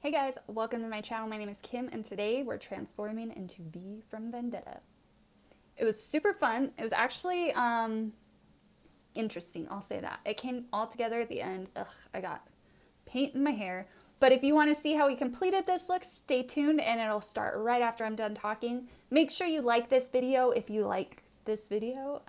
Hey guys, welcome to my channel. My name is Kim and today we're transforming into V from Vendetta. It was super fun. It was actually interesting, I'll say that. It came all together at the end. Ugh, I got paint in my hair. But if you want to see how we completed this look, stay tuned and it'll start right after I'm done talking. Make sure you like this video if you like this video.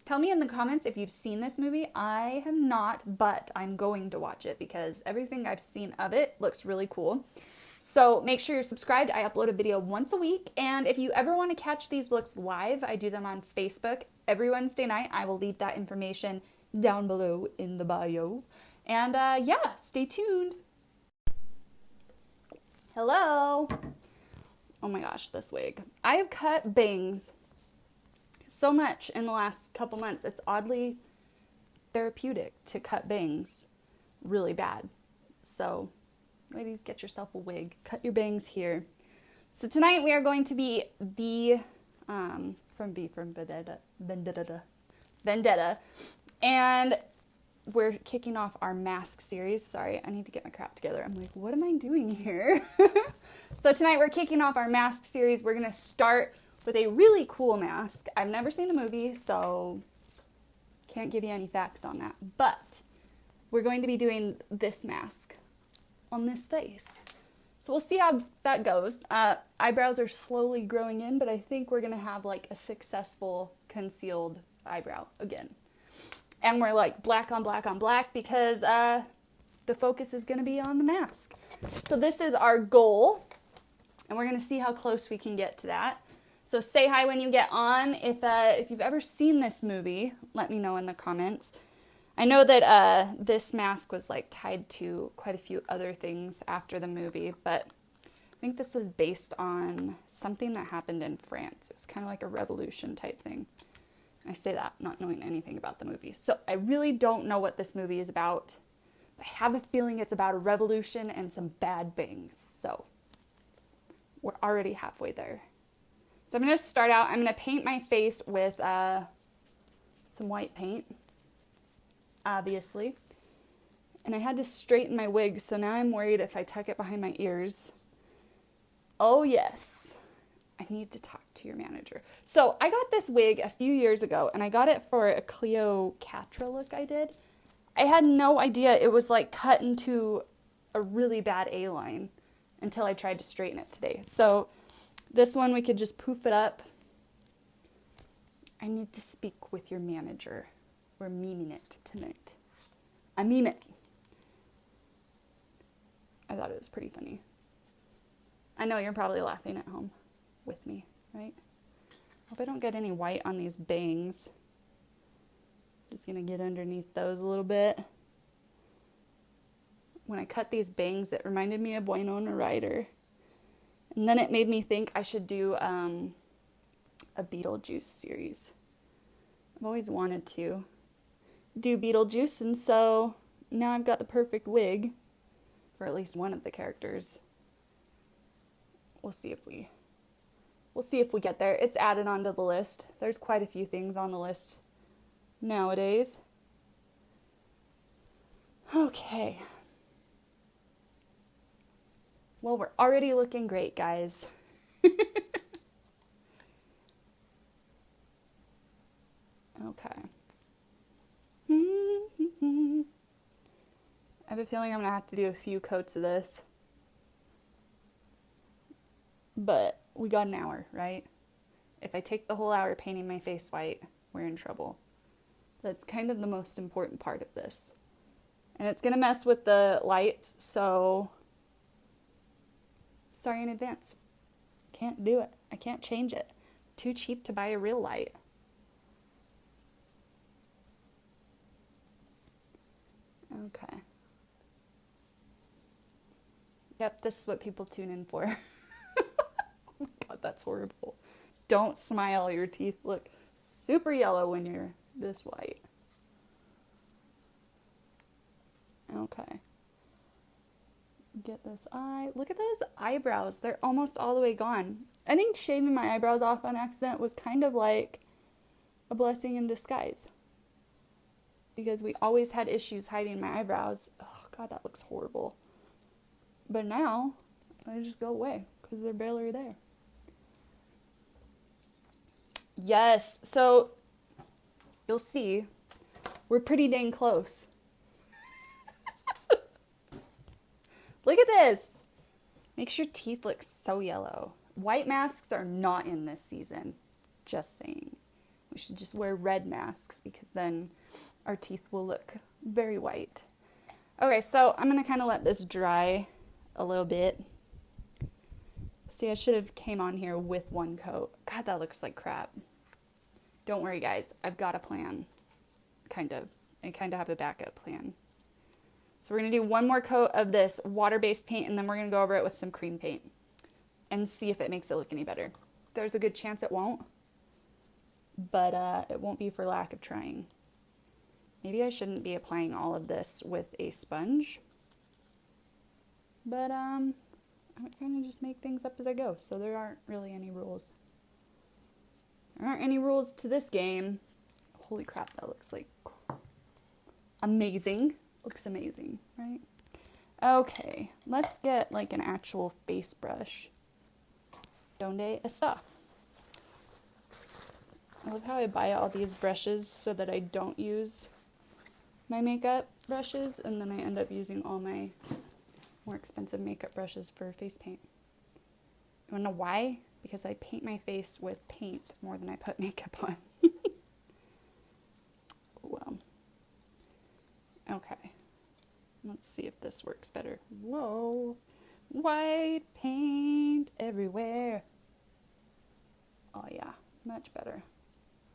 Tell me in the comments if you've seen this movie. I have not, but I'm going to watch it because everything I've seen of it looks really cool. So make sure you're subscribed. I upload a video once a week. And if you ever want to catch these looks live, I do them on Facebook every Wednesday night. I will leave that information down below in the bio. And yeah, stay tuned. Hello. Oh my gosh, this wig. I have cut bangs so much in the last couple months. It's oddly therapeutic to cut bangs really bad. So ladies, get yourself a wig. Cut your bangs here. So tonight we are going to be the from Vendetta. And we're kicking off our mask series. Sorry, I need to get my crap together. I'm like, what am I doing here? So tonight we're kicking off our mask series. We're going to start with a really cool mask. I've never seen the movie, so can't give you any facts on that. But we're going to be doing this mask on this face. So we'll see how that goes. Eyebrows are slowly growing in, but I think we're going to have like a successful concealed eyebrow again. And we're like black on black on black because the focus is going to be on the mask. So this is our goal, and we're going to see how close we can get to that. So say hi when you get on. If you've ever seen this movie, let me know in the comments. I know that this mask was like tied to quite a few other things after the movie, but I think this was based on something that happened in France. It was kind of like a revolution type thing. I say that not knowing anything about the movie. So I really don't know what this movie is about. I have a feeling it's about a revolution and some bad bangs. So we're already halfway there. So I'm going to start out, I'm going to paint my face with some white paint, obviously. And I had to straighten my wig, so now I'm worried if I tuck it behind my ears. Oh yes, I need to talk to your manager. So I got this wig a few years ago, and I got it for a Cleopatra look I did. I had no idea it was like cut into a really bad A-line until I tried to straighten it today. So this one, we could just poof it up. I need to speak with your manager. We're memeing it tonight. I meme it. I thought it was pretty funny. I know you're probably laughing at home with me, right? Hope I don't get any white on these bangs. Just gonna get underneath those a little bit. When I cut these bangs, it reminded me of Winona Ryder. And then it made me think I should do a Beetlejuice series. I've always wanted to do Beetlejuice, and so now I've got the perfect wig for at least one of the characters. We'll see if we get there. It's added onto the list. There's quite a few things on the list nowadays. Okay. Well, we're already looking great, guys. Okay. I have a feeling I'm going to have to do a few coats of this. But we got an hour, right? If I take the whole hour painting my face white, we're in trouble. That's kind of the most important part of this. And it's going to mess with the light, so sorry in advance. Can't do it. I can't change it. Too cheap to buy a real light. Okay. Yep, this is what people tune in for. Oh my god, that's horrible. Don't smile. Your teeth look super yellow when you're this white. Okay. Get this eye. Look at those eyebrows. They're almost all the way gone. I think shaving my eyebrows off on accident was kind of like a blessing in disguise. Because we always had issues hiding my eyebrows. Oh god, that looks horrible. But now, they just go away because they're barely there. Yes, so you'll see, we're pretty dang close. Look at this. Makes your teeth look so yellow. White masks are not in this season. Just saying. We should just wear red masks because then our teeth will look very white. Okay, so I'm going to kind of let this dry a little bit. See, I should have came on here with one coat. God, that looks like crap. Don't worry, guys. I've got a plan. Kind of. I kind of have a backup plan. So we're going to do one more coat of this water-based paint, and then we're going to go over it with some cream paint and see if it makes it look any better. There's a good chance it won't, but it won't be for lack of trying. Maybe I shouldn't be applying all of this with a sponge, but I kind of just make things up as I go, so there aren't really any rules. There aren't any rules to this game. Holy crap, that looks like amazing. Looks amazing, right? Okay, let's get like an actual face brush. Donde está? I love how I buy all these brushes so that I don't use my makeup brushes, and then I end up using all my more expensive makeup brushes for face paint. You wanna know why? Because I paint my face with paint more than I put makeup on. Well, okay. Let's see if this works better. Whoa, white paint everywhere. Oh yeah, much better.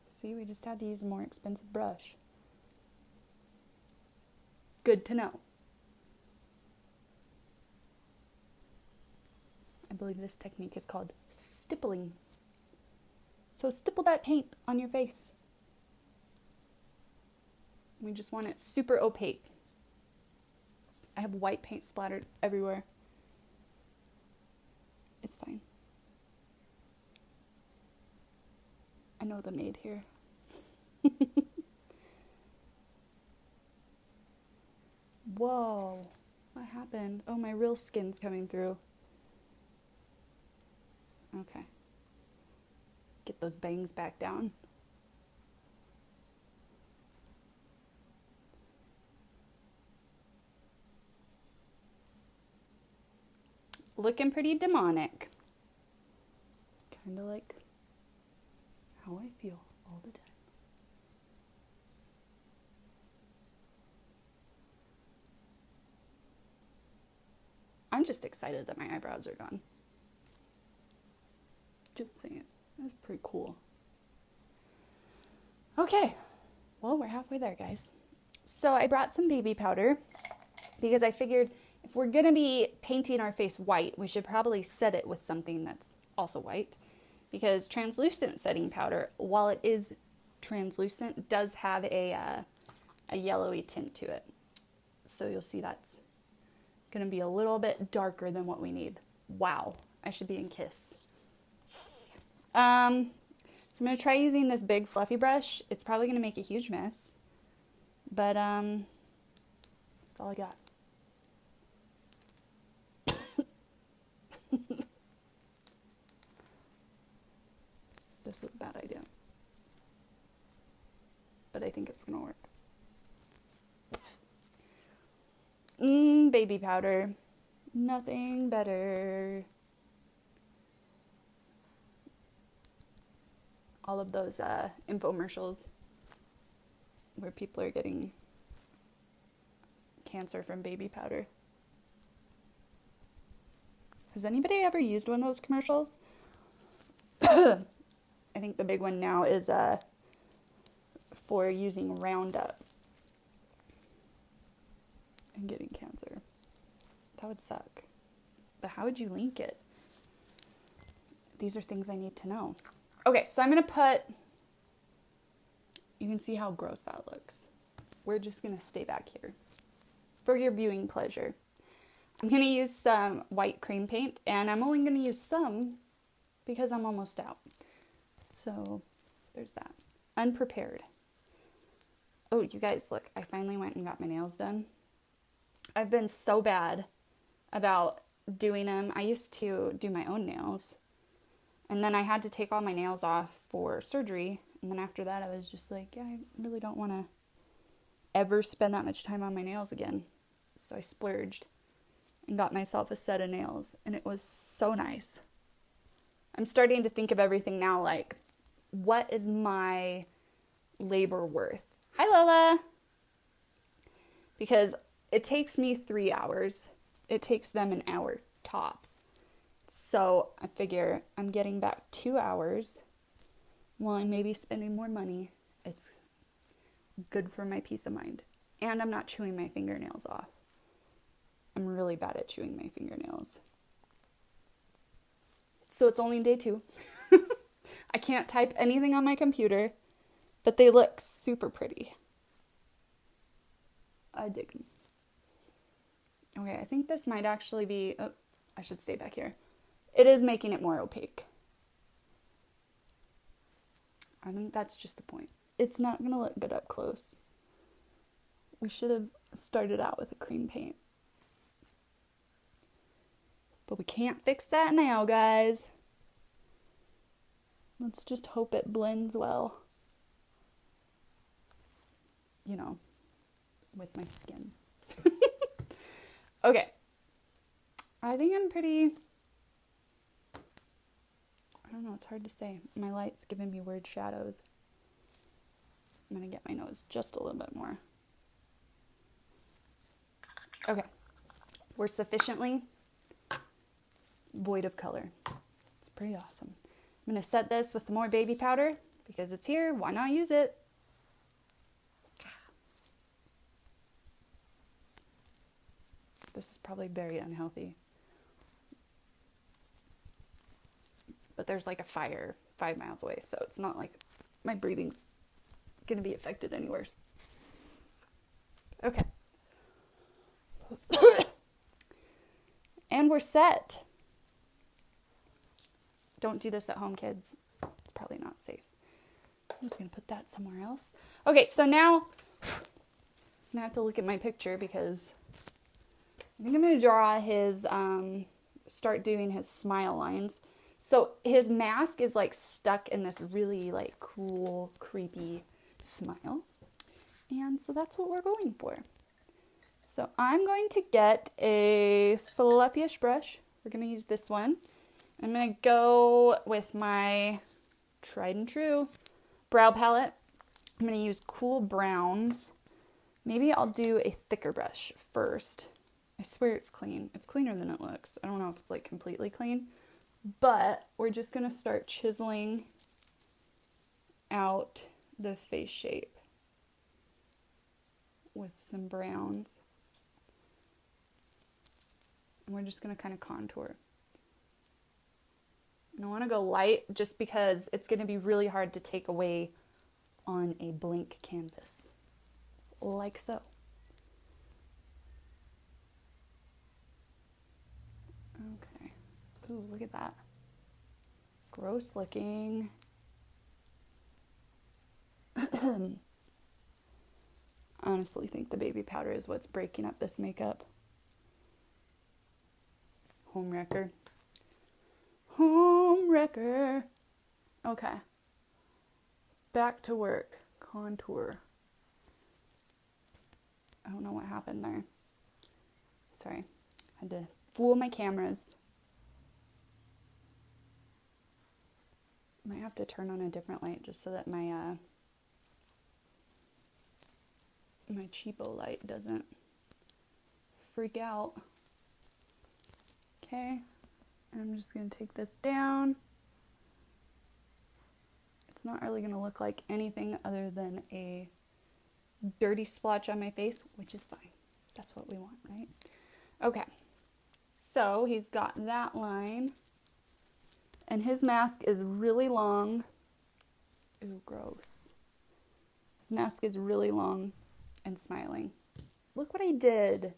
See, we just had to use a more expensive brush. Good to know. I believe this technique is called stippling. So stipple that paint on your face. We just want it super opaque. I have white paint splattered everywhere. It's fine. I know the maid here. Whoa, what happened? Oh, my real skin's coming through. Okay. Get those bangs back down. Looking pretty demonic. Kind of like how I feel all the time. I'm just excited that my eyebrows are gone. Just saying. That's pretty cool. Okay. Well, we're halfway there, guys. So I brought some baby powder because I figured if we're going to be painting our face white, we should probably set it with something that's also white, because translucent setting powder, while it is translucent, does have a yellowy tint to it. So you'll see that's going to be a little bit darker than what we need. Wow, I should be in Kiss. So I'm going to try using this big fluffy brush. It's probably going to make a huge mess, but that's all I got. This was a bad idea, but I think it's gonna work. Baby powder, nothing better. All of those infomercials where people are getting cancer from baby powder. Has anybody ever used one of those commercials? I think the big one now is for using Roundup and getting cancer. That would suck. But how would you link it? These are things I need to know. Okay, so I'm going to put... You can see how gross that looks. We're just going to stay back here for your viewing pleasure. I'm going to use some white cream paint, and I'm only going to use some because I'm almost out. So there's that. Unprepared. Oh, you guys, look, I finally went and got my nails done. I've been so bad about doing them. I used to do my own nails, and then I had to take all my nails off for surgery. And then after that, I was just like, yeah, I really don't want to ever spend that much time on my nails again. So I splurged and got myself a set of nails, and it was so nice. I'm starting to think of everything now like, what is my labor worth? Hi, Lola. Because it takes me 3 hours. It takes them an hour tops. So I figure I'm getting back 2 hours while I'm maybe spending more money. It's good for my peace of mind. And I'm not chewing my fingernails off. I'm really bad at chewing my fingernails. So it's only day 2. I can't type anything on my computer, but they look super pretty. I dig them. Okay, I think this might actually be... Oh, I should stay back here. It is making it more opaque. I think that's just the point. It's not going to look good up close. We should have started out with a cream paint. But we can't fix that now, guys. Let's just hope it blends well. You know, with my skin. Okay. I think I'm pretty... I don't know, it's hard to say. My light's giving me weird shadows. I'm going to get my nose just a little bit more. Okay. We're sufficiently void of color. It's pretty awesome. I'm going to set this with some more baby powder because it's here. Why not use it? This is probably very unhealthy. But there's like a fire 5 miles away, so it's not like my breathing's going to be affected any worse. Okay. And we're set. Don't do this at home, kids. It's probably not safe. I'm just going to put that somewhere else. Okay, so now I'm going to have to look at my picture because I think I'm going to draw his, start doing his smile lines. So his mask is like stuck in this really like cool, creepy smile. And so that's what we're going for. So I'm going to get a fluffyish brush. We're going to use this one. I'm going to go with my tried and true brow palette. I'm going to use cool browns. Maybe I'll do a thicker brush first. I swear it's clean. It's cleaner than it looks. I don't know if it's like completely clean. But we're just going to start chiseling out the face shape with some browns. And we're just going to kind of contour. And I want to go light just because it's going to be really hard to take away on a blank canvas. Like so. Okay. Ooh, look at that. Gross looking. I honestly think the baby powder is what's breaking up this makeup. Home wrecker. Home wrecker. Okay. Back to work. Contour. I don't know what happened there. Sorry. I had to fool my cameras. Might have to turn on a different light just so that my my cheapo light doesn't freak out. Okay, and I'm just going to take this down. It's not really going to look like anything other than a dirty splotch on my face, which is fine. That's what we want, right? Okay, so he's got that line. And his mask is really long. Ooh, gross. His mask is really long and smiling. Look what I did.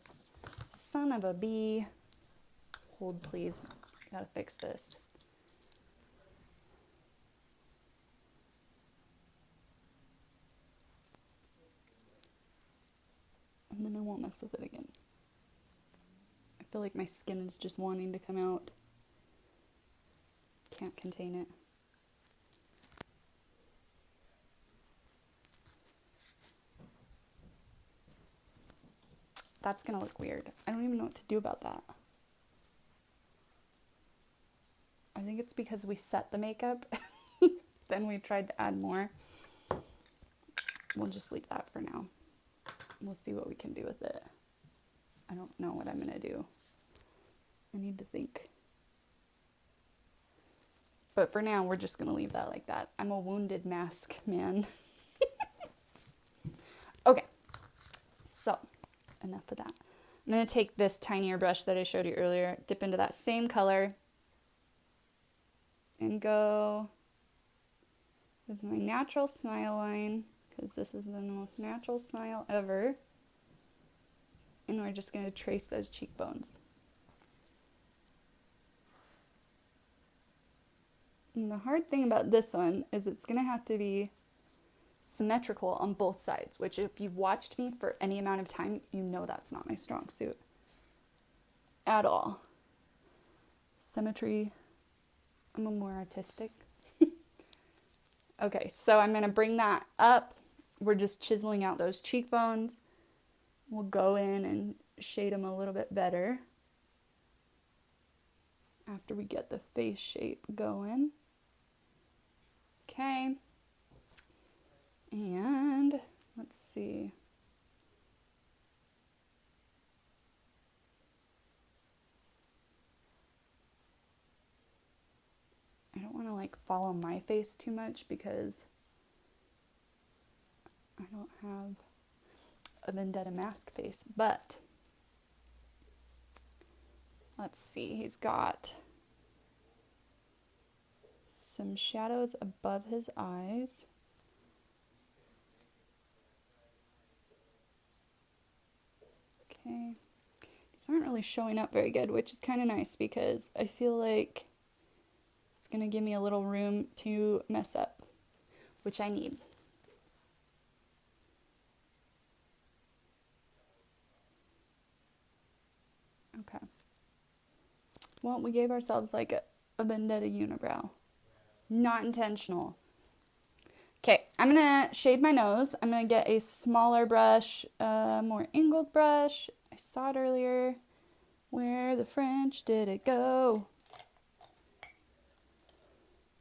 Son of a bee. Hold, please. Gotta fix this. And then I won't mess with it again. I feel like my skin is just wanting to come out. Can't contain it. That's gonna look weird. I don't even know what to do about that. I think it's because we set the makeup, then we tried to add more. We'll just leave that for now. We'll see what we can do with it. I don't know what I'm gonna do. I need to think. But for now, we're just gonna leave that like that. I'm a wounded mask man. Okay, so enough of that. I'm gonna take this tinier brush that I showed you earlier, dip into that same color, and go with my natural smile line, because this is the most natural smile ever. And we're just gonna trace those cheekbones. And the hard thing about this one is it's gonna have to be symmetrical on both sides, which if you've watched me for any amount of time, you know that's not my strong suit at all. Symmetry, I'm a more artistic. Okay, so I'm gonna bring that up. We're just chiseling out those cheekbones. We'll go in and shade them a little bit better after we get the face shape going. Okay. And let's see. I don't want to like follow my face too much because I don't have a Vendetta mask face, but let's see. He's got some shadows above his eyes. Okay. These aren't really showing up very good, which is kind of nice because I feel like it's going to give me a little room to mess up, which I need. Okay. Well, we gave ourselves like a Vendetta unibrow. Not intentional. Okay, I'm going to shade my nose. I'm going to get a smaller brush, more angled brush. I saw it earlier. Where the French did it go?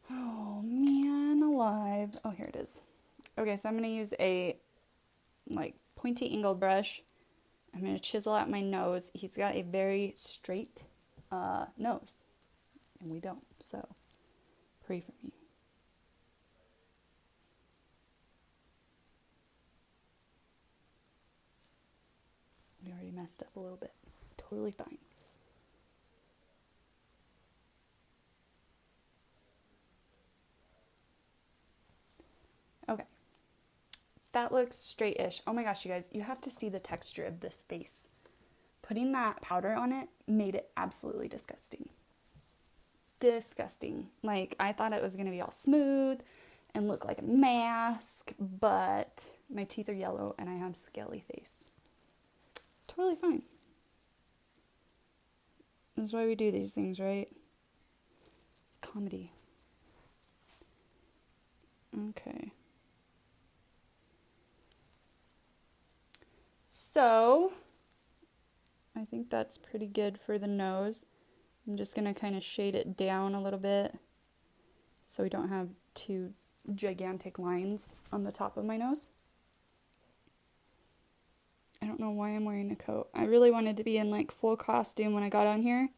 Oh, man alive. Oh, here it is. Okay, so I'm going to use a like pointy angled brush. I'm going to chisel out my nose. He's got a very straight nose, and we don't, so pray for me. We already messed up a little bit. Totally fine. Okay. That looks straight-ish. Oh my gosh, you guys, you have to see the texture of this face. Putting that powder on it made it absolutely disgusting. Disgusting. Like, I thought it was going to be all smooth and look like a mask, but my teeth are yellow and I have scaly face. Totally fine. That's why we do these things, right? Comedy. Okay. So, I think that's pretty good for the nose. I'm just going to kind of shade it down a little bit so we don't have two gigantic lines on the top of my nose. I don't know why I'm wearing a coat. I really wanted to be in like full costume when I got on here.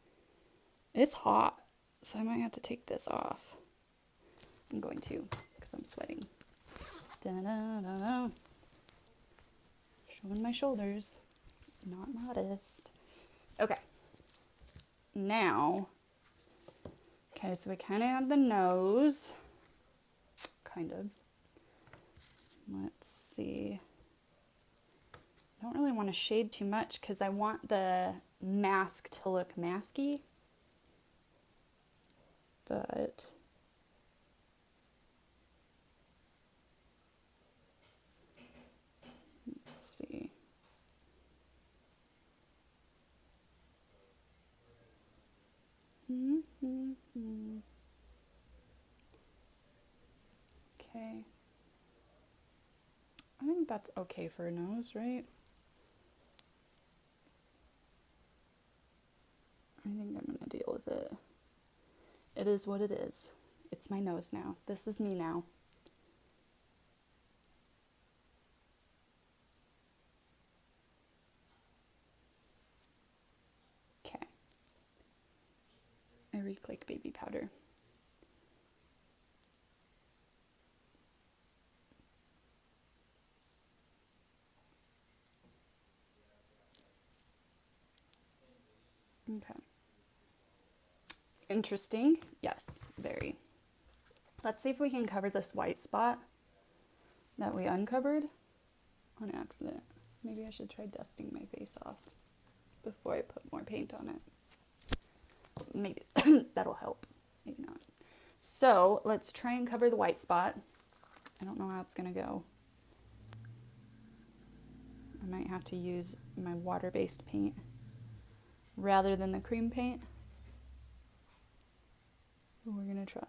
It's hot, so I might have to take this off. I'm going to, because I'm sweating. Da-da-da-da. Showing my shoulders. Not modest. Okay. Now, okay, so we kind of have the nose. Kind of. Let's see. I don't really want to shade too much because I want the mask to look masky. But let's see. Okay. I think that's okay for a nose, right? I think I'm gonna deal with it. It is what it is. It's my nose now. This is me now. Okay. I reek like baby powder. Okay. Interesting. Yes, very. Let's see if we can cover this white spot that we uncovered on accident. Maybe I should try dusting my face off before I put more paint on it. Maybe that'll help. Maybe not. So let's try and cover the white spot. I don't know how it's going to go. I might have to use my water-based paint rather than the cream paint. But we're going to try.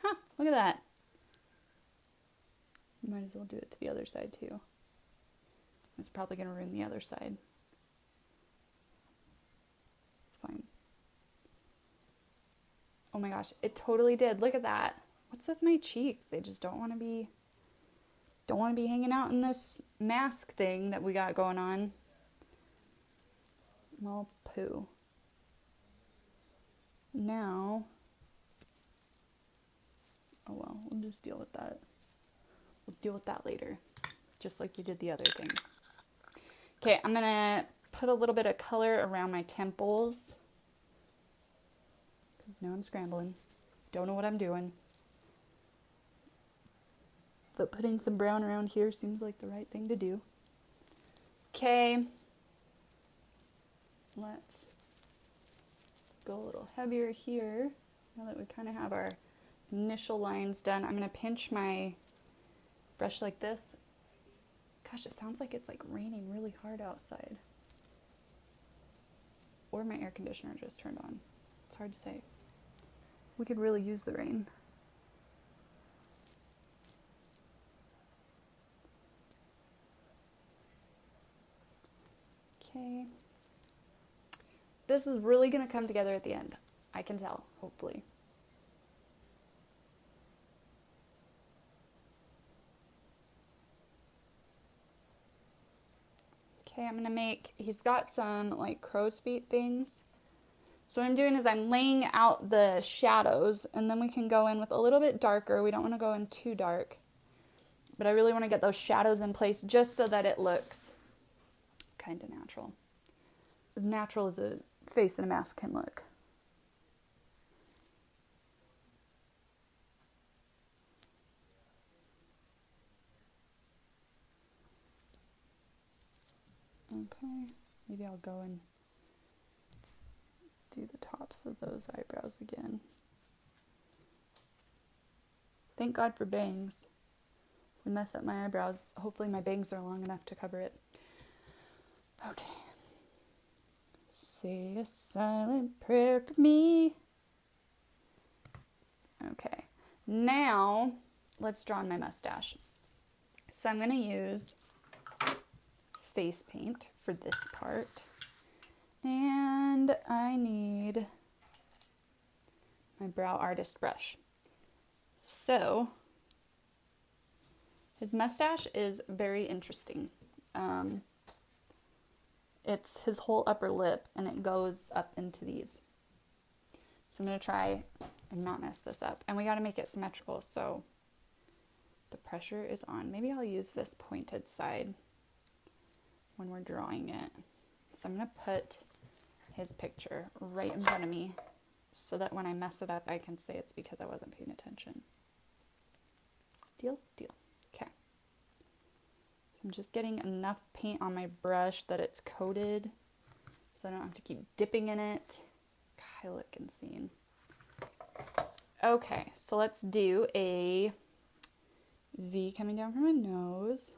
Huh, look at that. Might as well do it to the other side too. It's probably going to ruin the other side. It's fine. Oh my gosh, it totally did. Look at that. What's with my cheeks? They just don't want to be hanging out in this mask thing that we got going on. Well, poo. Now, oh well, we'll just deal with that. We'll deal with that later, just like we did the other thing. Okay, I'm gonna put a little bit of color around my temples. Because now I'm scrambling. Don't know what I'm doing. But putting some brown around here seems like the right thing to do. Okay. Let's go a little heavier here. Now that we kind of have our initial lines done, I'm going to pinch my brush like this. Gosh, it sounds like it's like raining really hard outside. Or my air conditioner just turned on. It's hard to say. We could really use the rain. Okay. This is really going to come together at the end. I can tell, hopefully. Okay, I'm going to make, he's got some like crow's feet things. So what I'm doing is I'm laying out the shadows, and then we can go in with a little bit darker. We don't want to go in too dark. But I really want to get those shadows in place just so that it looks kind of natural. As natural as a face in a mask can look. Okay, maybe I'll go and do the tops of those eyebrows again. Thank God for bangs. If we mess up my eyebrows, hopefully my bangs are long enough to cover it. Okay. Say a silent prayer for me. Okay. Now, let's draw on my mustache. So I'm going to use face paint for this part. And I need my brow artist brush. So, his mustache is very interesting. It's his whole upper lip, and it goes up into these. So I'm going to try and not mess this up. And we got to make it symmetrical, so the pressure is on. Maybe I'll use this pointed side when we're drawing it. So I'm going to put his picture right in front of me so that when I mess it up, I can say it's because I wasn't paying attention. Deal? Deal. Okay. So I'm just getting enough paint on my brush that it's coated so I don't have to keep dipping in it. God, I look insane. Okay, so let's do a V coming down from my nose.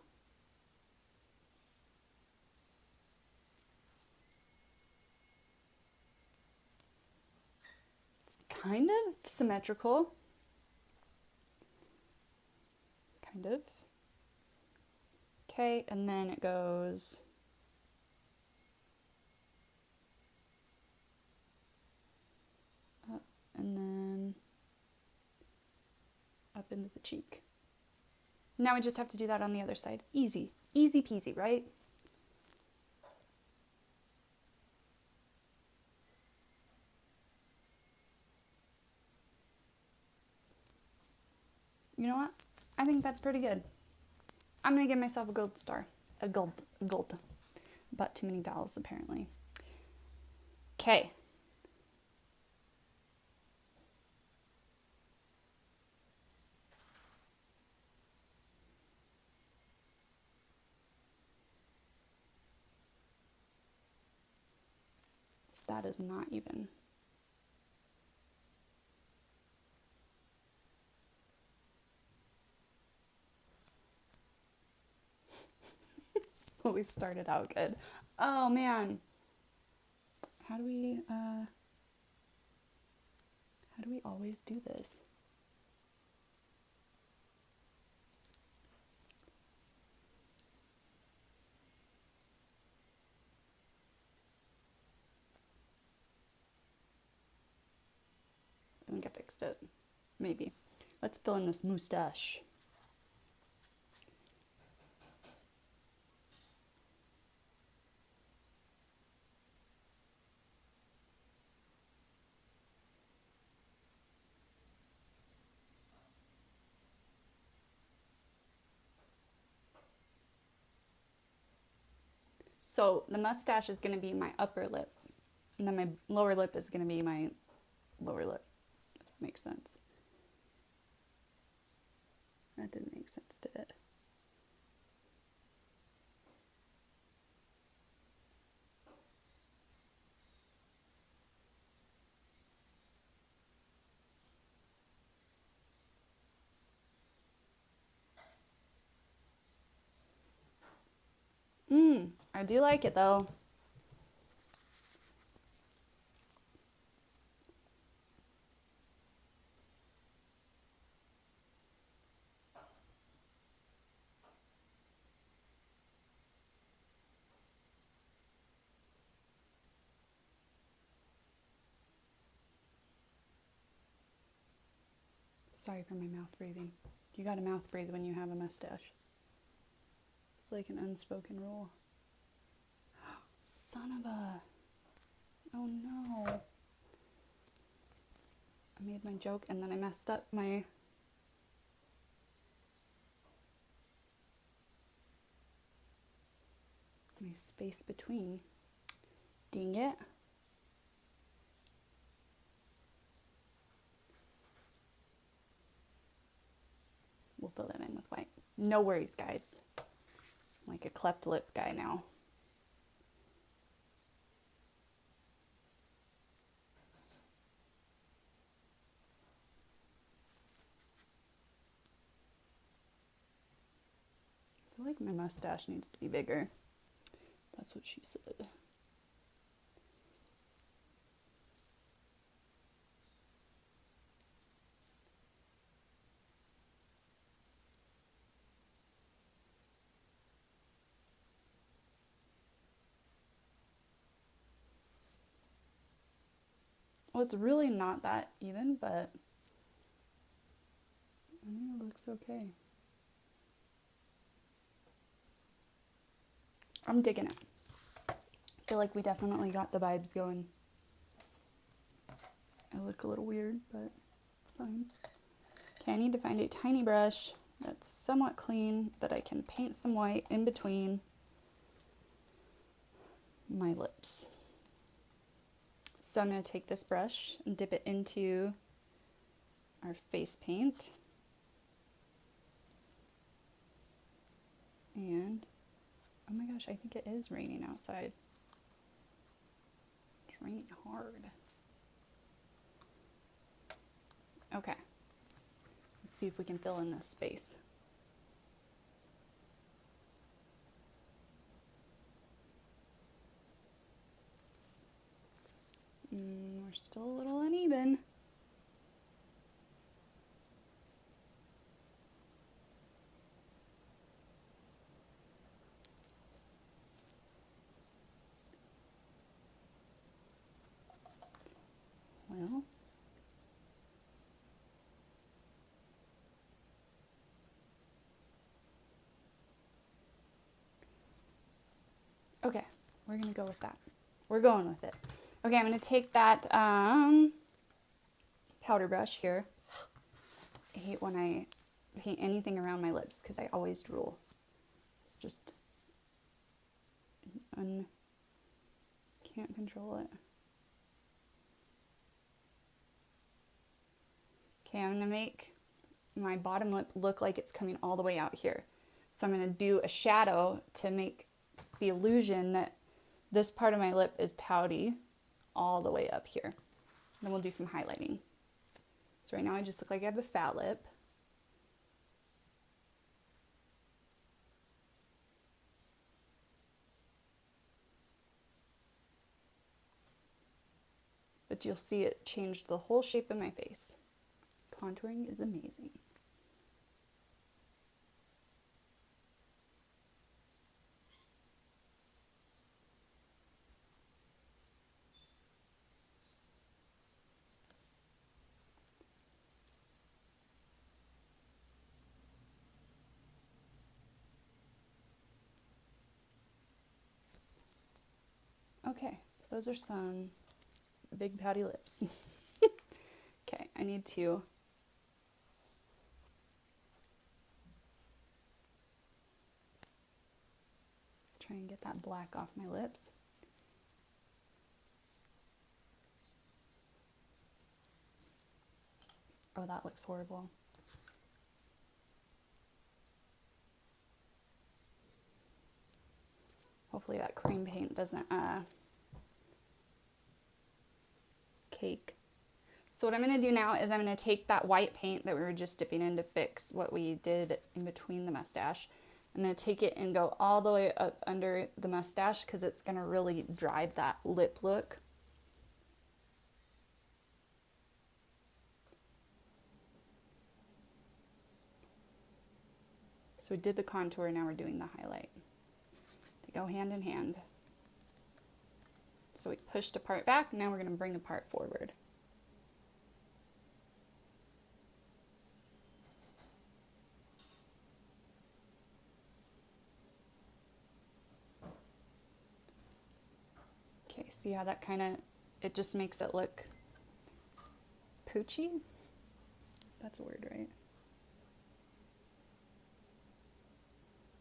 It's kind of symmetrical. Kind of. Okay, and then it goes up and then up into the cheek. Now we just have to do that on the other side. Easy. Easy peasy, right? You know what? I think that's pretty good. I'm going to give myself a gold star. A gold. But too many vowels, apparently. Okay. That is not even. We started out good. Oh man. How do we always do this? I think I fixed it. Maybe. Let's fill in this mustache. So the mustache is going to be my upper lip. And then my lower lip is going to be my lower lip. If that makes sense. That didn't make sense, did it? I do like it though. Sorry for my mouth breathing. You gotta mouth breathe when you have a mustache. It's like an unspoken rule. Son of a... Oh no. I made my joke and then I messed up my... my space between. Dang it. We'll fill that in with white. No worries, guys. I'm like a cleft lip guy now. I feel like my mustache needs to be bigger. That's what she said. Well, it's really not that even, but I think it looks okay. I'm digging it. I feel like we definitely got the vibes going. I look a little weird, but it's fine. Okay, I need to find a tiny brush that's somewhat clean that I can paint some white in between my lips. So I'm going to take this brush and dip it into our face paint. And, oh my gosh, I think it is raining outside. It's raining hard. Okay. Let's see if we can fill in this space. We're still a little uneven. Well, okay, we're gonna go with that. We're going with it. Okay, I'm gonna take that powder brush here. I hate when I paint anything around my lips because I always drool. It's just, can't control it. Okay, I'm gonna make my bottom lip look like it's coming all the way out here. So I'm gonna do a shadow to make the illusion that this part of my lip is pouty all the way up here. Then we'll do some highlighting. So right now I just look like I have a fat lip. But you'll see it changed the whole shape of my face. Contouring is amazing. Okay, those are some big pouty lips. Okay, I need to try and get that black off my lips. Oh, that looks horrible. Hopefully that cream paint doesn't cake. So what I'm going to do now is I'm going to take that white paint that we were just dipping in to fix what we did in between the mustache. I'm going to take it and go all the way up under the mustache because it's going to really drive that lip look. So we did the contour, now we're doing the highlight. They go hand in hand. So we pushed a part back, now we're going to bring a part forward. Okay, see how that kind of, it just makes it look poochy? That's a word, right?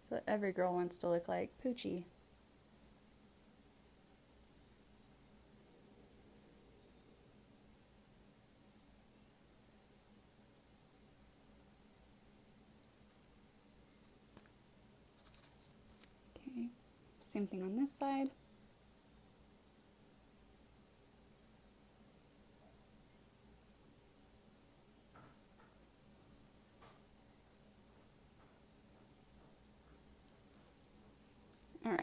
So every girl wants to look like Poochie. Okay, same thing on this side. All right,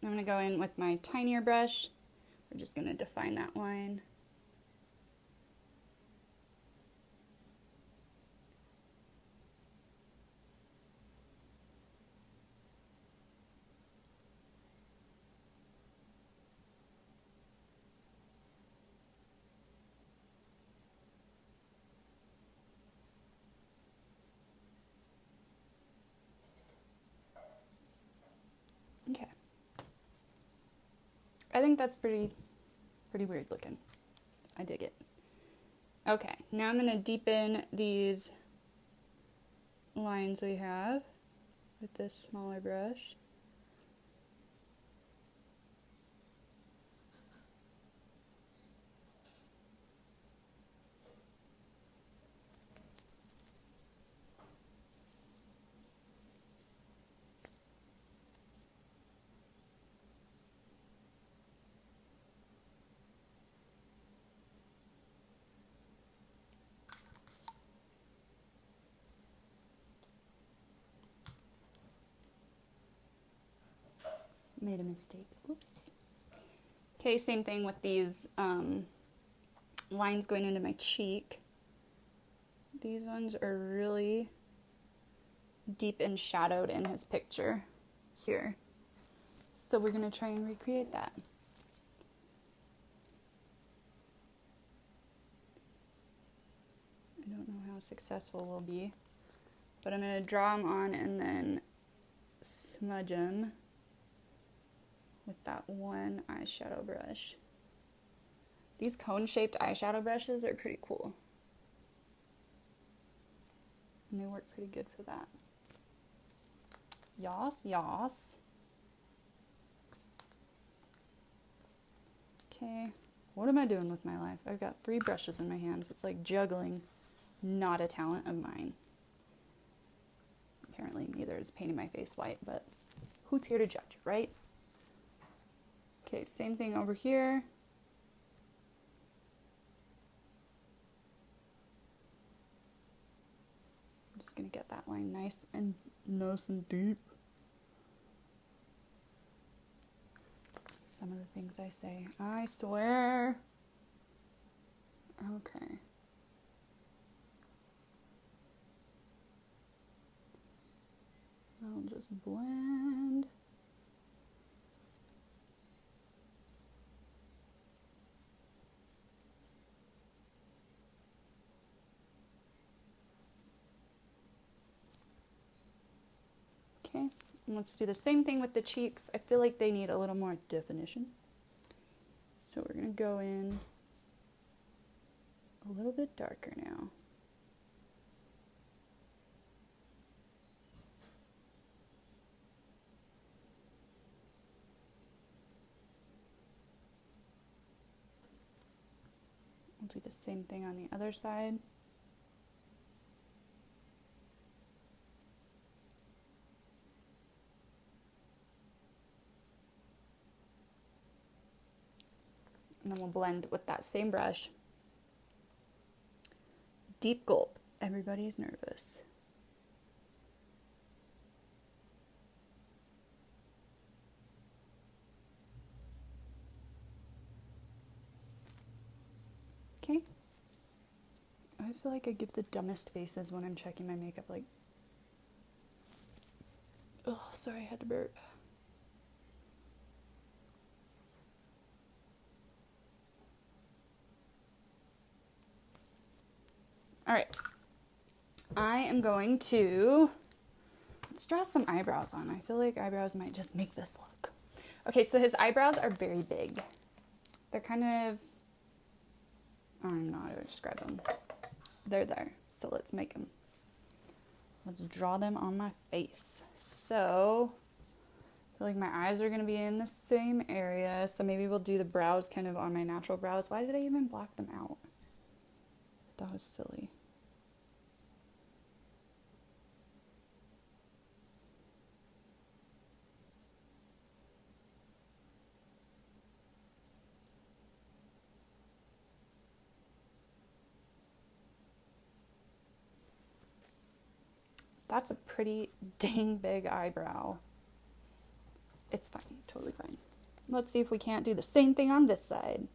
I'm gonna go in with my tinier brush. We're just gonna define that line. Okay. I think that's pretty weird looking. I dig it. Okay, now I'm gonna deepen these lines we have with this smaller brush. Made a mistake. Oops. Okay, same thing with these lines going into my cheek. These ones are really deep and shadowed in his picture here. So we're going to try and recreate that. I don't know how successful we'll be, but I'm going to draw them on and then smudge them with that one eyeshadow brush. These cone-shaped eyeshadow brushes are pretty cool. And they work pretty good for that. Yas, yas. Okay, what am I doing with my life? I've got 3 brushes in my hands. It's like juggling, not a talent of mine. Apparently neither is painting my face white, but who's here to judge, right? Okay, same thing over here. I'm just gonna get that line nice and deep. Some of the things I say, I swear. Okay. I'll just blend. Okay, and let's do the same thing with the cheeks. I feel like they need a little more definition. So we're gonna go in a little bit darker now. We'll do the same thing on the other side. And then we'll blend with that same brush. Deep gulp. Everybody's nervous. Okay. I always feel like I give the dumbest faces when I'm checking my makeup, like, oh, sorry, I had to burp. All right, I am going to, let's draw some eyebrows on. I feel like eyebrows might just make this look. Okay, so his eyebrows are very big. They're kind of, I don't know how to describe them. They're there, so let's make them. Let's draw them on my face. So, I feel like my eyes are gonna be in the same area, so maybe we'll do the brows kind of on my natural brows. Why did I even block them out? That was silly. That's a pretty dang big eyebrow. It's fine, totally fine. Let's see if we can't do the same thing on this side.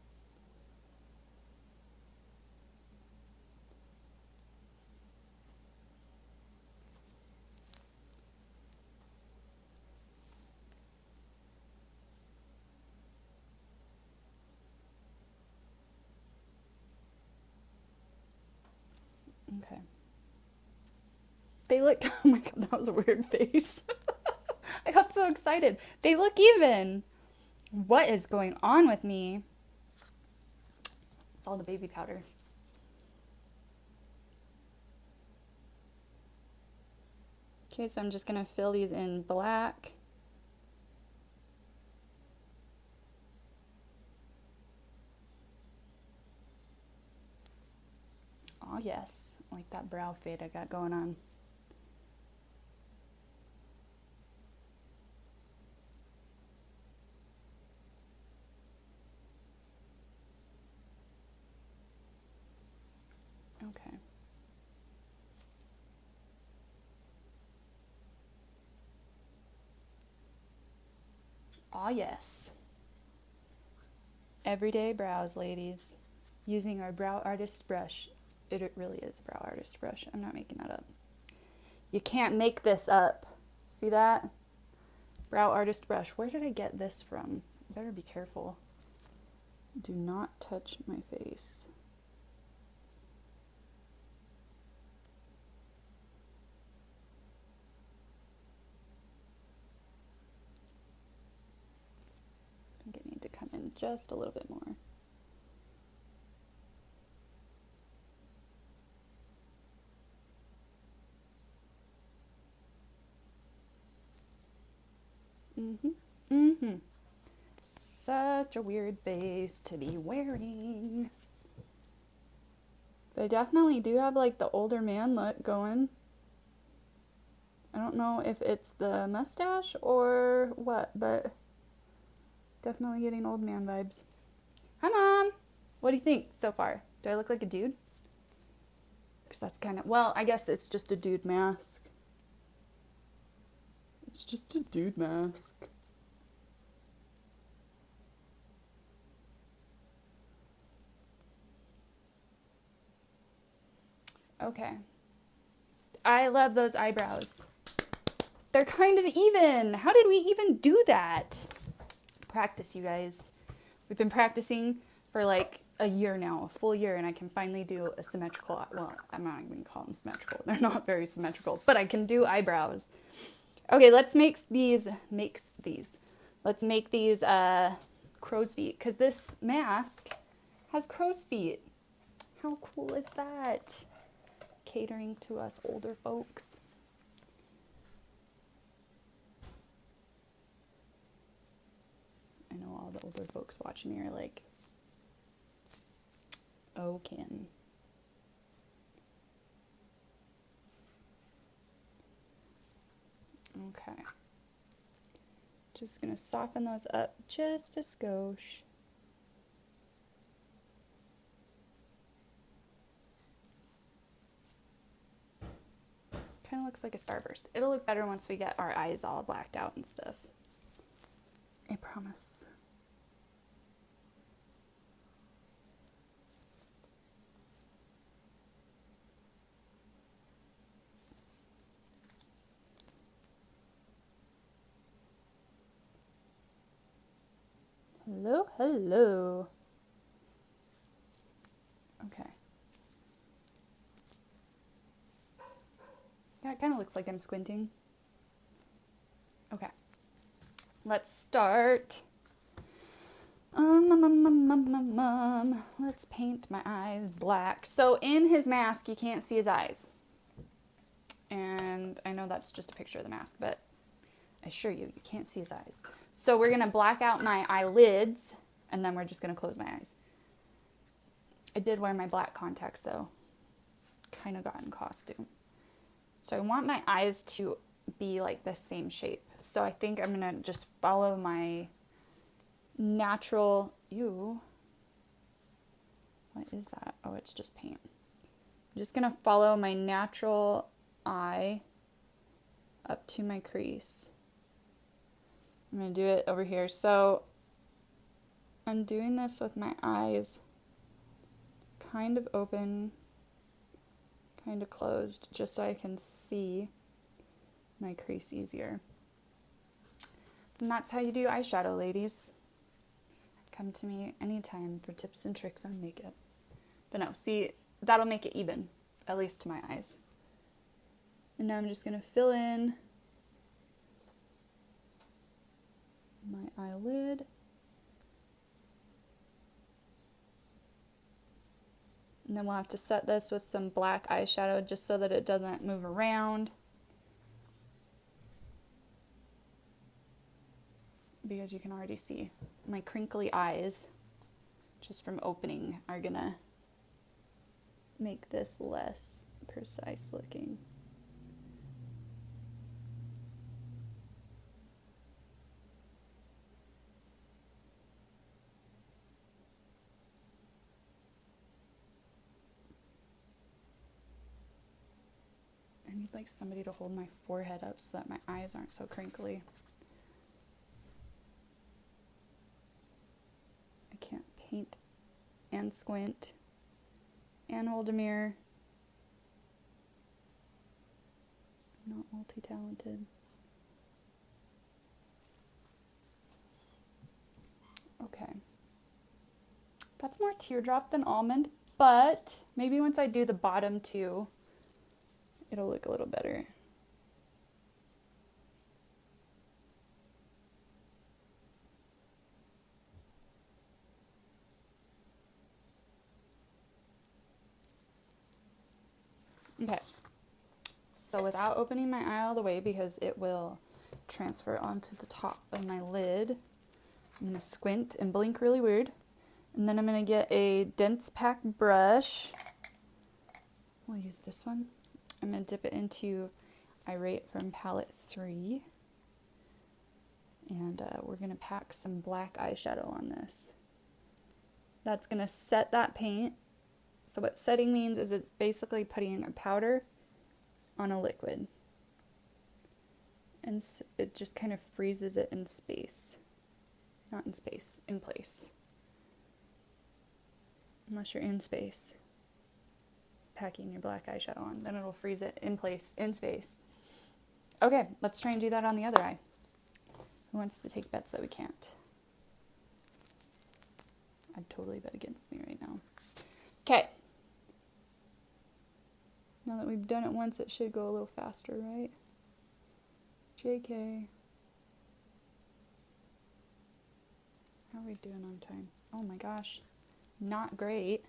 Okay. They look, oh my god, that was a weird face. I got so excited. They look even. What is going on with me? It's all the baby powder. Okay, so I'm just gonna fill these in black. Oh yes, like that brow fade I got going on. Okay. Ah, yes. Everyday brows, ladies. Using our brow artist brush. It really is brow artist brush. I'm not making that up. You can't make this up. See that? Brow artist brush. Where did I get this from? Better be careful. Do not touch my face. I think I need to come in just a little bit more. Such a weird face to be wearing. But I definitely do have like the older man look going. I don't know if it's the mustache or what, but definitely getting old man vibes. Hi, Mom! What do you think so far? Do I look like a dude? Because that's kind of, well, I guess it's just a dude mask. It's just a dude mask. Okay. I love those eyebrows. They're kind of even. How did we even do that? Practice, you guys. We've been practicing for like a year now, a full year, and I can finally do a symmetrical, well, I'm not even going to call them symmetrical. They're not very symmetrical, but I can do eyebrows. Okay, let's make these crow's feet, because this mask has crow's feet. How cool is that? Catering to us older folks. I know all the older folks watching me are like, oh, Kim. Okay. Just gonna soften those up just a skosh. Kind of looks like a starburst. It'll look better once we get our eyes all blacked out and stuff. I promise. Hello, hello. Okay. Yeah, it kind of looks like I'm squinting. Okay. Let's start. Let's paint my eyes black. So in his mask, you can't see his eyes. And I know that's just a picture of the mask, but I assure you, you can't see his eyes. So we're going to black out my eyelids, and then we're just going to close my eyes. I did wear my black contacts, though. Kind of got in costume. So I want my eyes to be like the same shape. So I think I'm going to just follow my natural... Ew. What is that? Oh, it's just paint. I'm just going to follow my natural eye up to my crease. I'm going to do it over here. So I'm doing this with my eyes kind of open, kind of closed, just so I can see my crease easier. And that's how you do eyeshadow, ladies. Come to me anytime for tips and tricks on makeup. But no, see, that'll make it even, at least to my eyes. And now I'm just going to fill in my eyelid. And then we'll have to set this with some black eyeshadow just so that it doesn't move around. Because you can already see my crinkly eyes, just from opening, are gonna make this less precise looking. I need like somebody to hold my forehead up so that my eyes aren't so crinkly. I can't paint and squint and hold a mirror. I'm not multi-talented. Okay. That's more teardrop than almond, but maybe once I do the bottom too, it'll look a little better. Okay, so without opening my eye all the way because it will transfer onto the top of my lid, I'm going to squint and blink really weird. And then I'm going to get a dense pack brush. We'll use this one. I'm going to dip it into Irate from palette 3. And we're going to pack some black eyeshadow on this. That's going to set that paint. So what setting means is it's basically putting a powder on a liquid. And it just kind of freezes it in space. Not in space, in place. Unless you're in space, packing your black eyeshadow on, then it'll freeze it in place, in space. Okay, let's try and do that on the other eye. Who wants to take bets that we can't? I'd totally bet against me right now. Okay. Now that we've done it once, it should go a little faster, right? JK. How are we doing on time? Oh my gosh. Not great.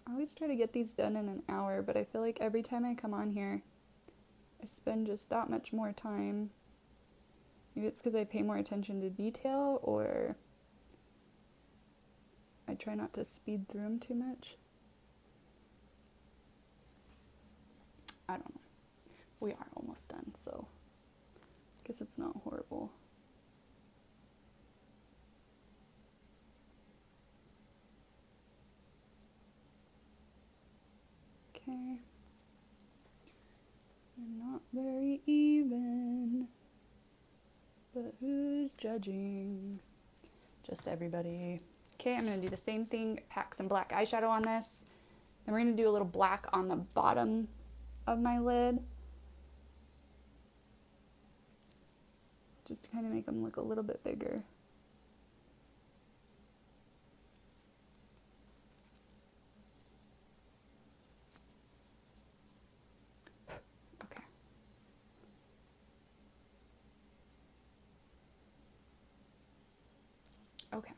I always try to get these done in an hour, but I feel like every time I come on here, I spend just that much more time. Maybe it's because I pay more attention to detail, or I try not to speed through them too much. I don't know. We are almost done, so I guess it's not horrible. Okay. You're not very even, but who's judging? Just everybody. Okay, I'm going to do the same thing, pack some black eyeshadow on this. Then we're going to do a little black on the bottom of my lid, just to kind of make them look a little bit bigger. Okay. Okay.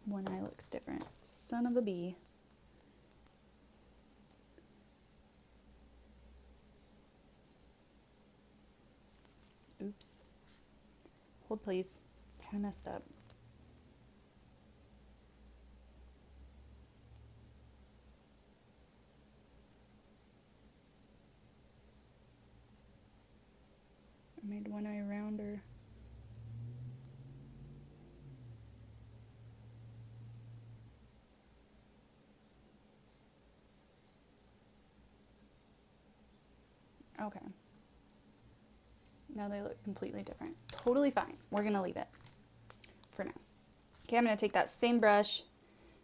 One eye looks different. Son of a bee. Oops. Hold please. Kind of messed up. I made one eye rounder. Okay. Now they look completely different. Totally fine. We're going to leave it for now. Okay, I'm going to take that same brush.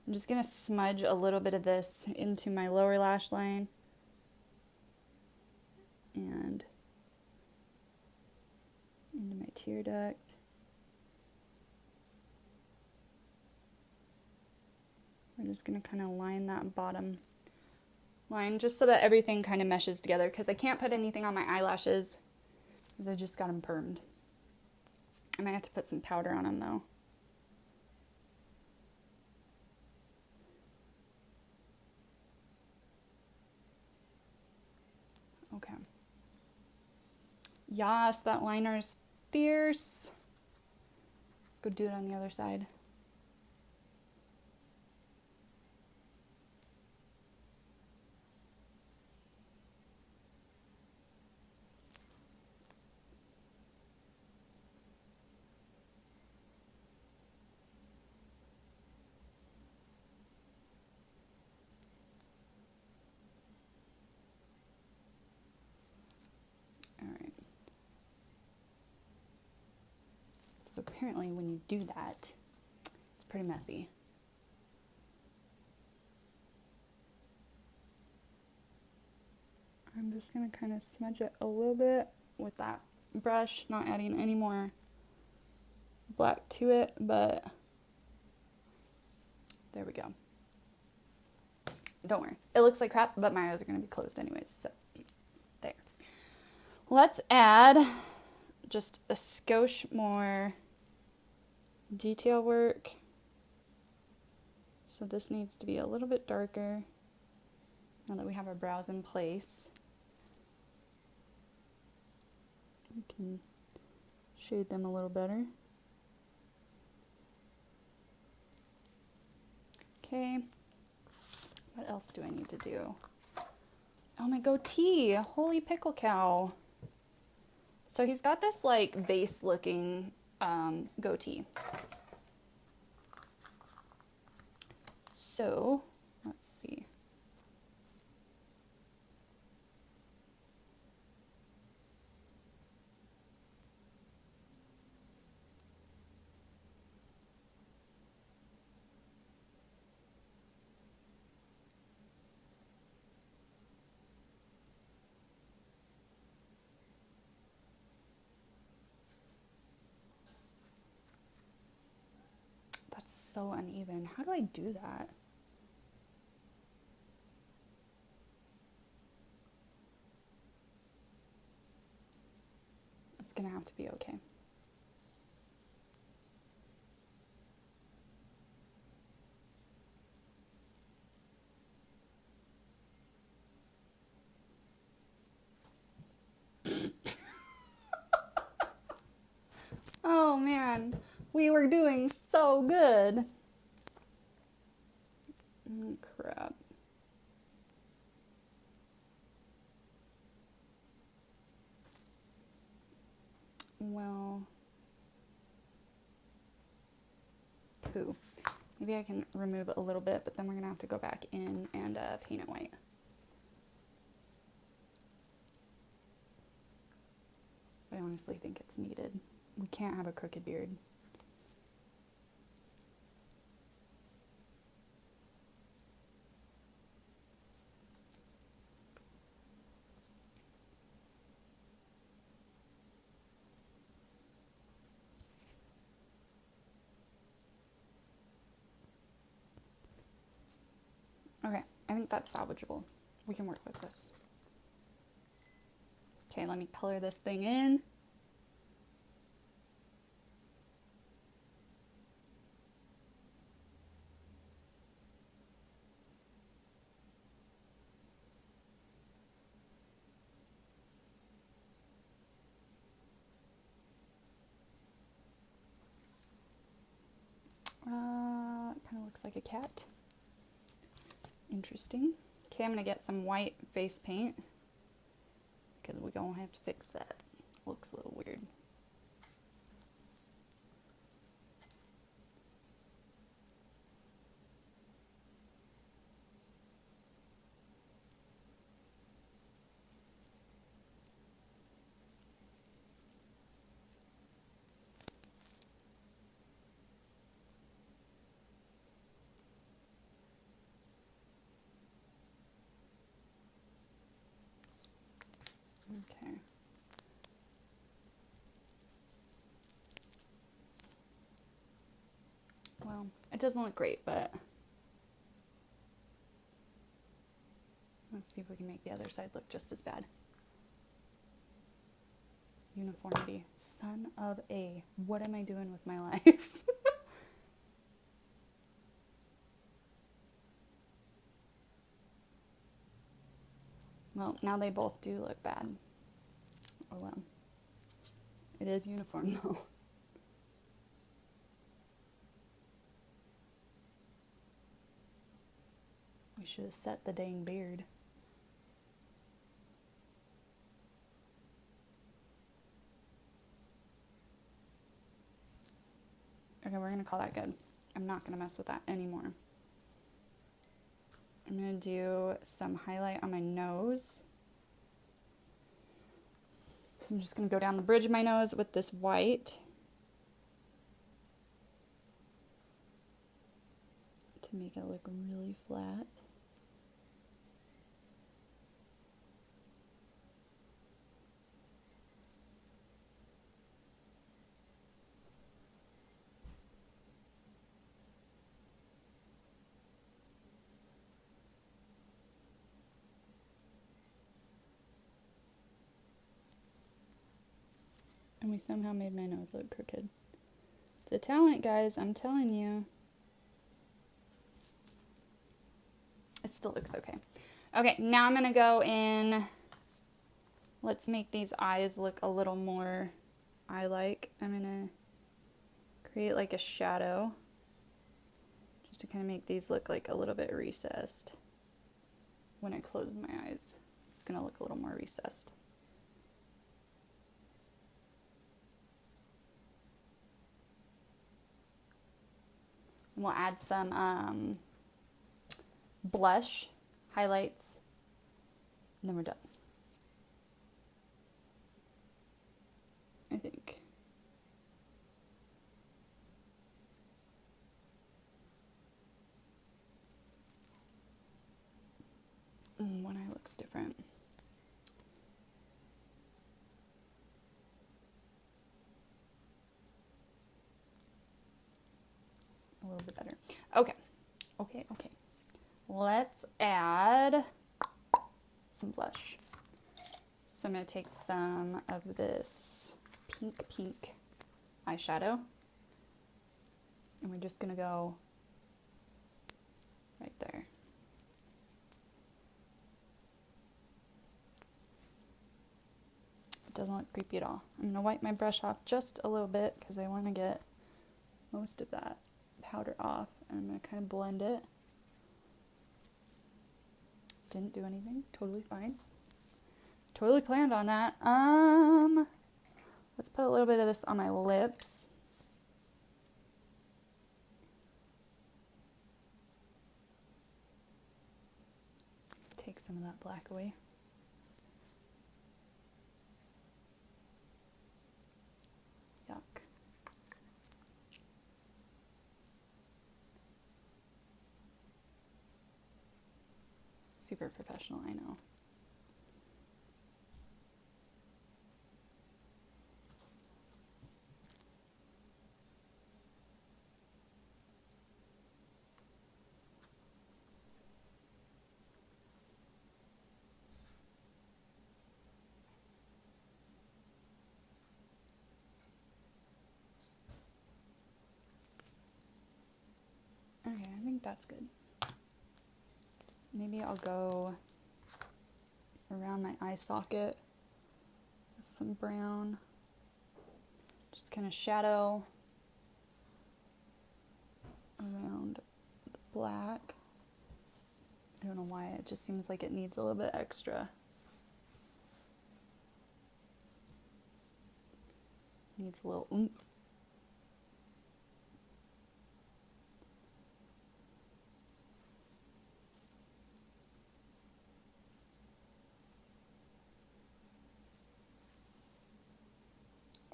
I'm just going to smudge a little bit of this into my lower lash line. And into my tear duct. We're just going to kind of line that bottom line just so that everything kind of meshes together, because I can't put anything on my eyelashes because I just got them permed. I might have to put some powder on them though. Okay. Yas, that liner is fierce. Let's go do it on the other side. because apparently when you do that, it's pretty messy. I'm just going to kind of smudge it a little bit with that brush, not adding any more black to it, but there we go. Don't worry. It looks like crap, but my eyes are going to be closed anyways, so there. Let's add just a skosh more detail work. So this needs to be a little bit darker now that we have our brows in place. We can shade them a little better. Okay. What else do I need to do? Oh, my goatee. Holy pickle cow. So he's got this like vase looking goatee. So let's see. That's so uneven. How do I do that? It's gonna have to be okay. Oh man, we were doing so good. Oh, crap. Well, poo. Maybe I can remove it a little bit, but then we're gonna have to go back in and paint it white. I honestly think it's needed. We can't have a crooked beard. Okay, I think that's salvageable. We can work with this. Okay, let me color this thing in. It kind of looks like a cat. Interesting. Okay, I'm gonna get some white face paint because we're gonna have to fix that. Looks a little weird. Okay. Well, it doesn't look great, but let's see if we can make the other side look just as bad. Uniformity. Son of a. What am I doing with my life? Well, now they both do look bad. Oh well. It is uniform though. We should have set the dang beard. Okay, we're gonna call that good. I'm not gonna mess with that anymore. I'm gonna do some highlight on my nose. So I'm just gonna go down the bridge of my nose with this white. to make it look really flat. And we somehow made my nose look crooked. It's a talent, guys, I'm telling you. It still looks okay. Okay, now I'm gonna go in. Let's make these eyes look a little more eye-like. I'm gonna create like a shadow just to kind of make these look like a little bit recessed. When I close my eyes, it's gonna look a little more recessed. And we'll add some blush, highlights, and then we're done. I think. One eye looks different. A little bit better. Okay. Okay. Let's add some blush. So I'm going to take some of this pink eyeshadow. And we're just going to go right there. It doesn't look creepy at all. I'm going to wipe my brush off just a little bit because I want to get most of that powder off. And I'm going to kind of blend it. Didn't do anything. Totally fine. Totally planned on that. Let's put a little bit of this on my lips. Take some of that black away. Yuck. Super professional, I know. Okay, I think that's good. Maybe I'll go around my eye socket with some brown. Just kind of shadow around the black. I don't know why, it just seems like it needs a little bit extra. Needs a little oomph.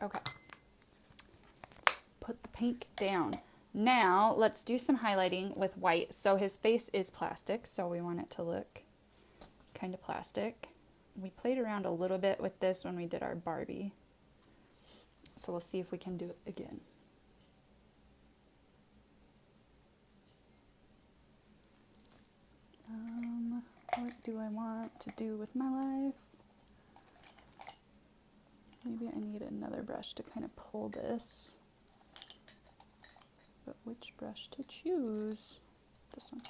Okay. Put the pink down. Now let's do some highlighting with white. So his face is plastic, so we want it to look kind of plastic. We played around a little bit with this when we did our Barbie. So we'll see if we can do it again. What do I want to do with my life? Maybe I need another brush to kind of pull this. But which brush to choose? This one.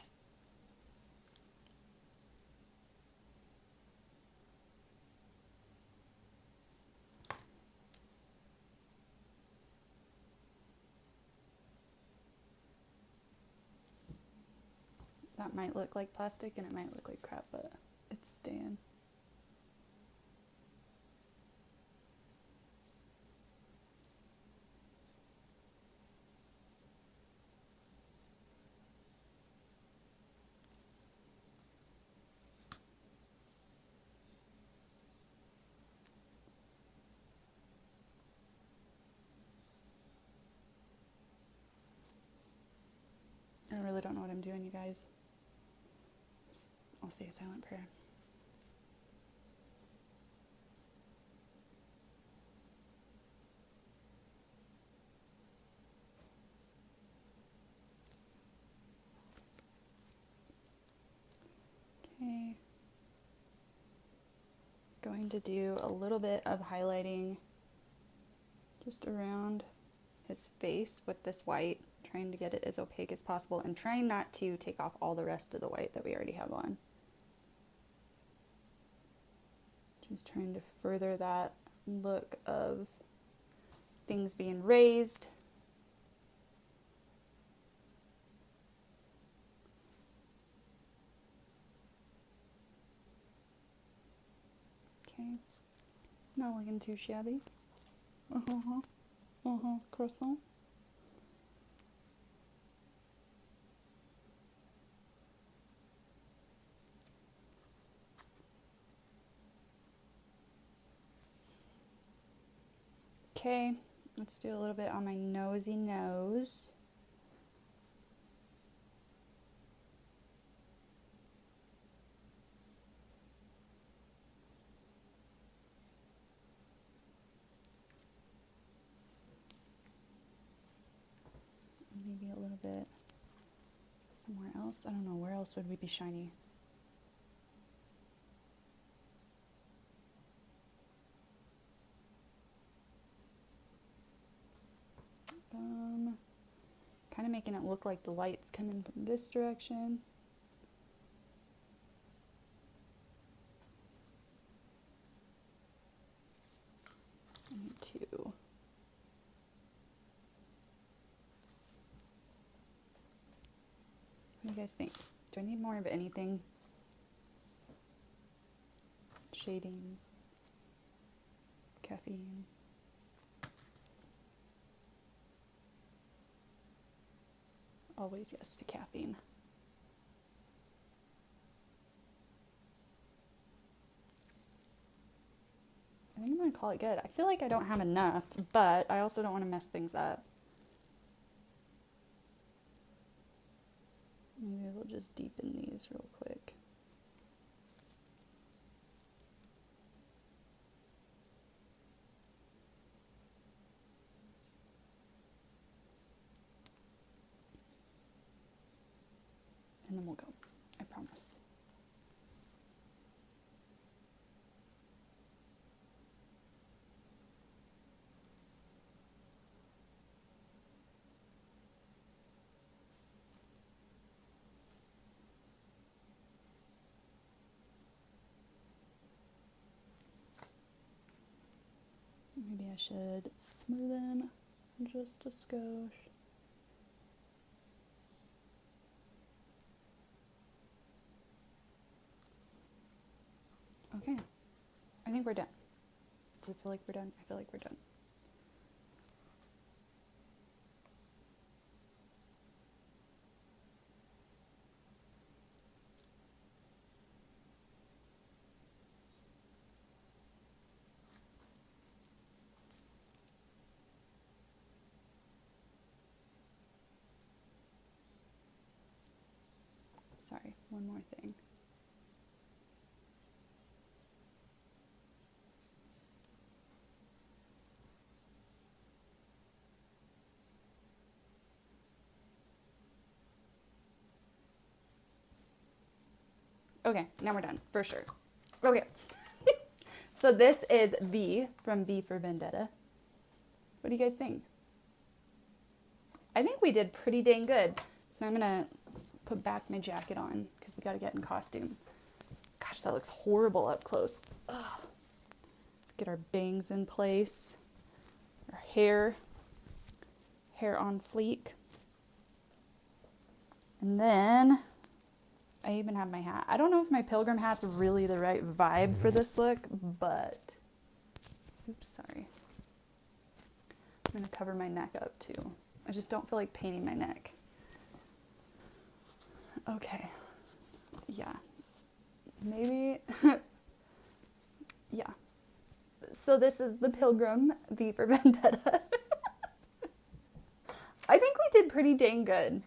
That might look like plastic and it might look like crap, but it's staying. I really don't know what I'm doing. doing, you guys? I'll say a silent prayer. Okay. Going to do a little bit of highlighting just around his face with this white, trying to get it as opaque as possible and trying not to take off all the rest of the white that we already have on. Just trying to further that look of things being raised. Okay, not looking too shabby. Croissant. Okay, let's do a little bit on my nosy nose. Maybe a little bit somewhere else. I don't know, where else would we be shiny? Kind of making it look like the light's coming from this direction. I need to. What do you guys think? Do I need more of anything? Shading, caffeine. Always yes to caffeine. I think I'm gonna call it good. I feel like I don't have enough, but I also don't want to mess things up. Maybe we'll just deepen these real quick. And then we'll go, I promise. Maybe I should smoothen just a skosh. Okay, I think we're done. Does it feel like we're done? I feel like we're done. Sorry, one more thing. Okay, now we're done, for sure. Okay. So this is V from V for Vendetta. What do you guys think? I think we did pretty dang good. So now I'm gonna put back my jacket on because we gotta get in costume. Gosh, that looks horrible up close. Ugh. Let's get our bangs in place. Our hair on fleek. And then I even have my hat. I don't know if my pilgrim hat's really the right vibe for this look, but oops, sorry. I'm gonna cover my neck up too. I just don't feel like painting my neck. Okay. Yeah. Maybe. Yeah. So this is the Pilgrim V for Vendetta. I think we did pretty dang good.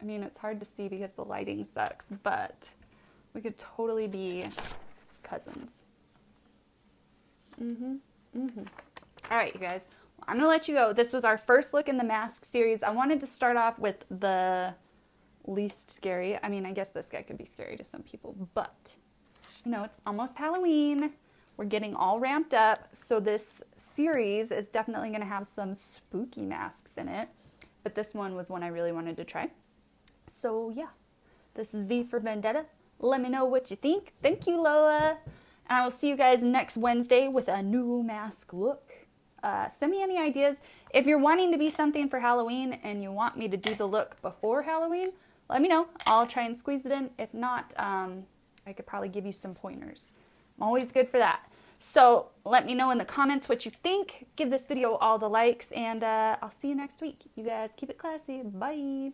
mean, it's hard to see because the lighting sucks, but we could totally be cousins. All right, you guys. I'm going to let you go. This was our first look in the mask series. I wanted to start off with the least scary. I mean, I guess this guy could be scary to some people, but, you know, it's almost Halloween. We're getting all ramped up, so this series is definitely going to have some spooky masks in it, but this one was one I really wanted to try. So, yeah, this is V for Vendetta. Let me know what you think. Thank you, Lola. And I will see you guys next Wednesday with a new mask look. Send me any ideas. If you're wanting to be something for Halloween and you want me to do the look before Halloween, let me know. I'll try and squeeze it in. If not, I could probably give you some pointers. I'm always good for that. So let me know in the comments what you think. Give this video all the likes, and I'll see you next week. You guys keep it classy. Bye.